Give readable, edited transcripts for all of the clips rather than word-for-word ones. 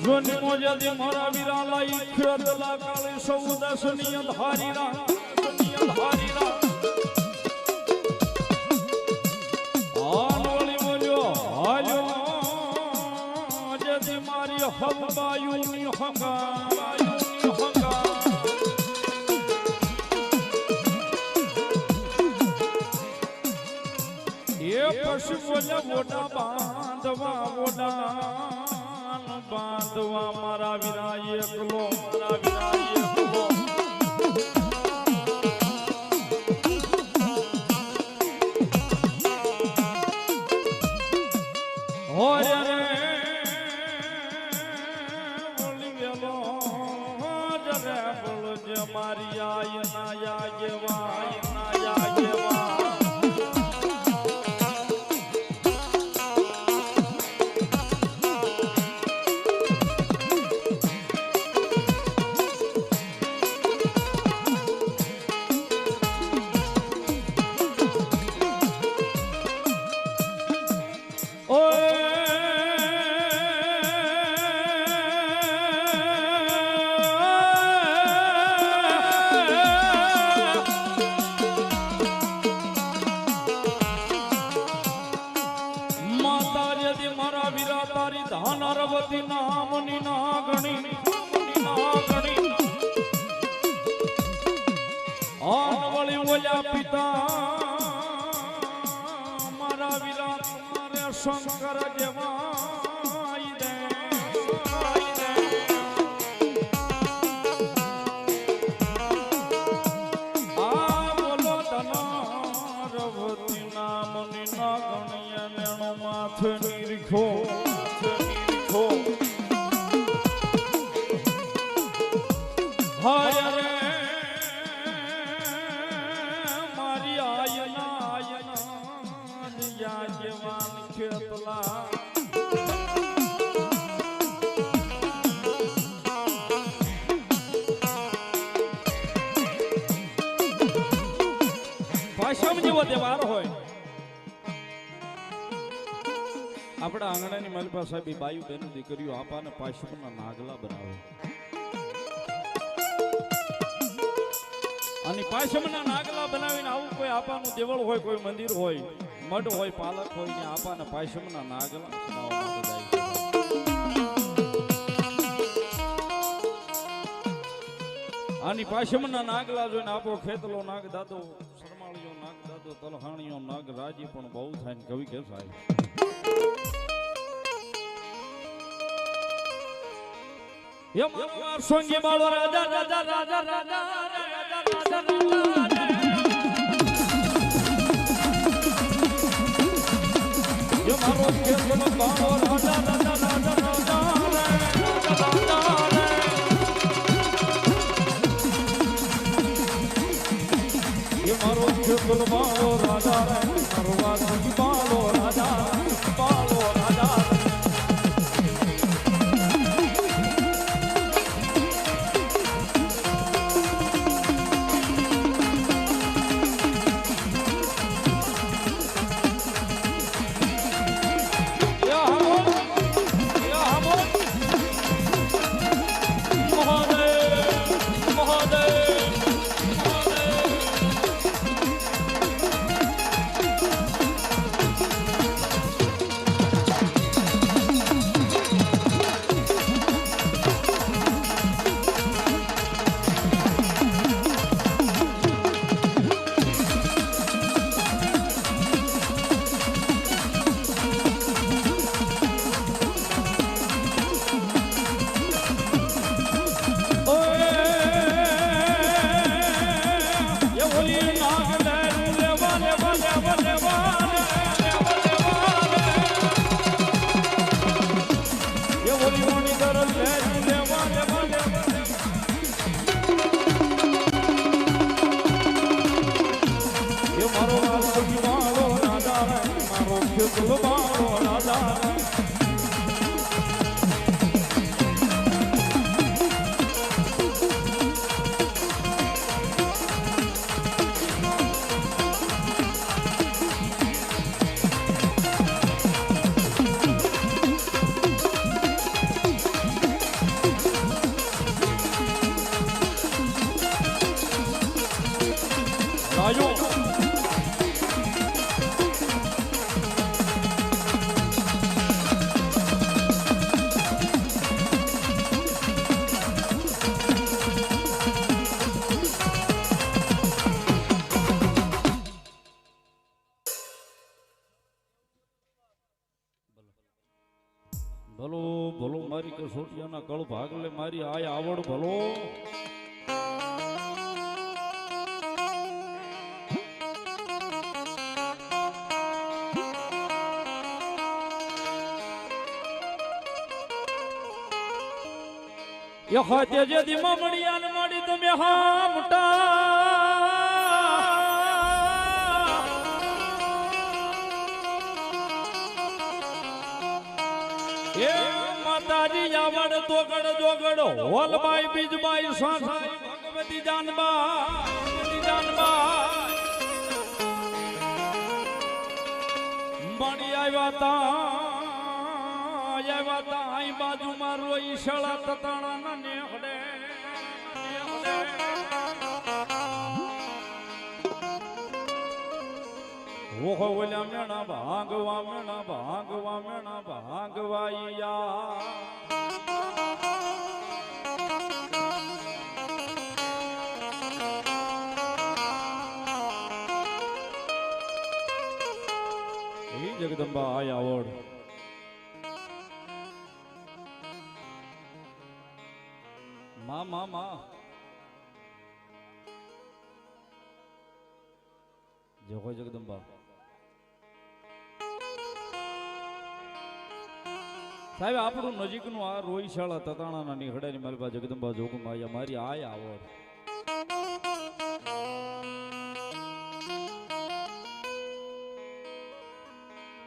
જોની મોજે મારા વીરા લઈ ખેતલા કાળે સૌ દસની ધારીરા ધારીરા આનોળી બોલ્યો હાલ્યો જેથી મારી હવાયુની હંગા પશુ બોલે મોટા બાંધવા મારા વીરા એકલો હોય રે બોલી વેલો જરે બોલો જે મારી આય ના યાજવા નામની ના ગણી વળી ઓલા પિતા મારા વીરા મારે શંકર જેવા રવતી નામની ના ગણી મેણો માથે નિરીખો હાય રે મારી આયના યાજવાન ખેતલા પાછમ જેવો તહેવાર હોય આપણા આંગણાની મલપા સાહેબ બાયુ બેનું દીકરીઓ આપાને પાછમના નાગલા બનાવે અને પાછમના નાગલા બનાવીને આવું કોઈ આપાનું દેવળ હોય કોઈ મંદિર હોય મઢ હોય પાલક હોય ને આપાને પાછમના નાગલા બનાવવામાં જાય અને પાછમના નાગલા જોઈને આપો ખેતલો નાગ દાદો શરમાળીઓ નાગ દાદો તલહાણીઓ નાગ રાજી પણ બહુ થાય ને કવિ કે થાય ये मारो सोंगे बालो राजा राजा राजा राजा राजा ये मारो के बालो राजा राजा राजा राजा ये मारो के बालो राजा मारो वासी बालो राजा बालो राजा ભાઈઓ ભલો ભલો મારી કસોટિયાના કળ ભાગલે મારી આય આવડ ભલો યખતે જે દીમા મણિયાન માડી તમે હા મોટા એ માતાજી આવડ તોગડ જોગડ હોલબાઈ બીજબાઈ સાસાઈ ભગવતી જાનબા મણી આવ્યા તા આઈ બાજુમાં રોઈ શાળા તતાણા ના નેહડે ઓહો ઓલા મેણા ભાંગવાઈયા એ જગદંબા આય આવડ માં જે હોય જગદંબા સાહેબ આપણું નજીકનું આ રોઈશાળા તતાણાના નીહડાની માલપા જગદંબા જોગમાં આયા મારી આય આવડ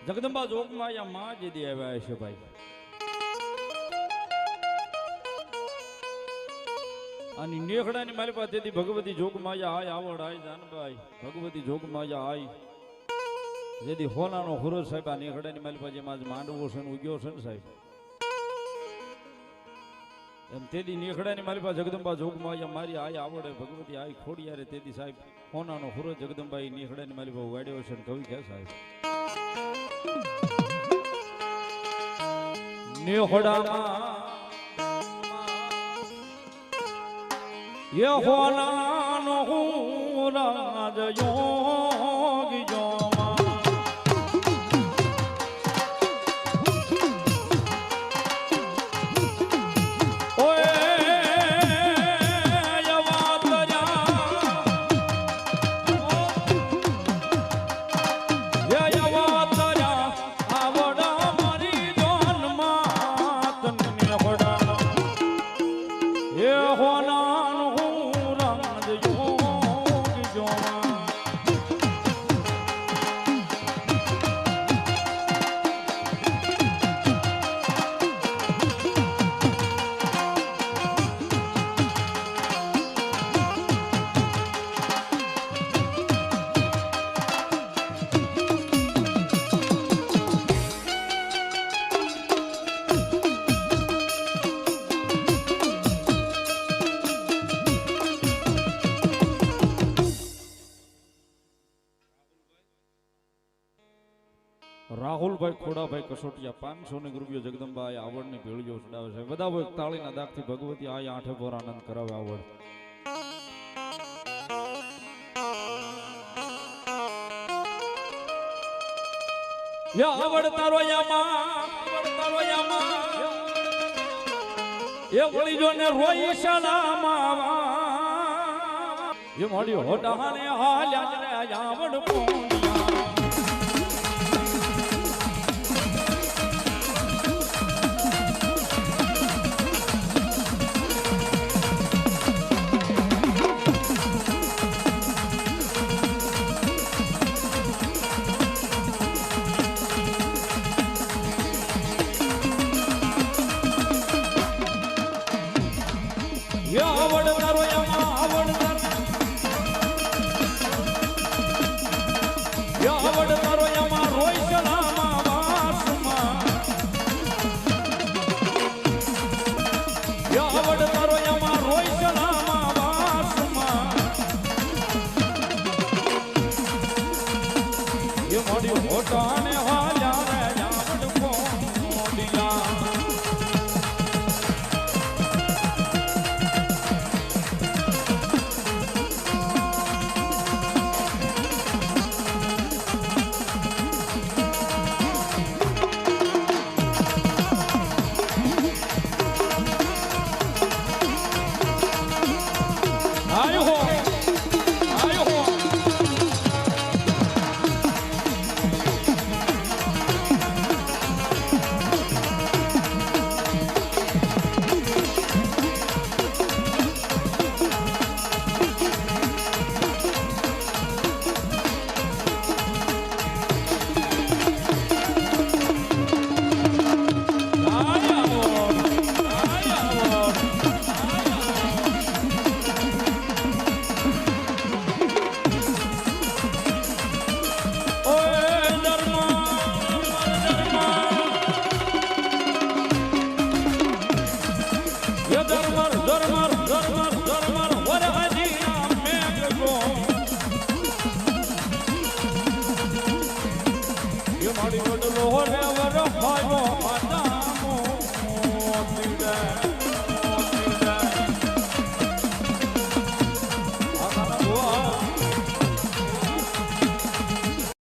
જગદંબા જોગમાં આયા માં જેદી આવ્યા છે ભાઈ અને નેખડાની મારી પાસેથી ભગવતી જોગમાયા આય આવડ આય જાનભાઈ ભગવતી જોગમાયા આય જેથી હોનાનો હુરજ સાહેબ આ નેખડાની મારી પાસે માં માંડવો છે ને ઉગ્યો છે ને સાહેબ એમ તેદી નેખડાની મારી પાસે જગદંબા જોગમાયા મારી આય આવડે ભગવતી આય ખોડિયારે તેદી સાહેબ હોનાનો હુરજ જગદંબાઈ નેખડાની મારી પાસે વાડ્યો છે ને કવિ કે સાહેબ નેખડામાં ये होना नो राज योगी जोमा ओए यवातरा आवड़ा मारी जोन मात ने होड़ा ये होना રાહુલભાઈ ખોડાભાઈ કસોટિયા 500 રૂપિયા જગદંબા આવડ ની ભેળીઓ ચડાવે છે બધા તાળીના દાગથી ભગવતી આ આઠે પોર આનંદ કરાવે આવડ આવડ તારો યામાં એ વળી જો ને રોઈ શાળામાં એ મોડી હોટાને હાલ્યા રે આવડ પોંડિયા જોરમાર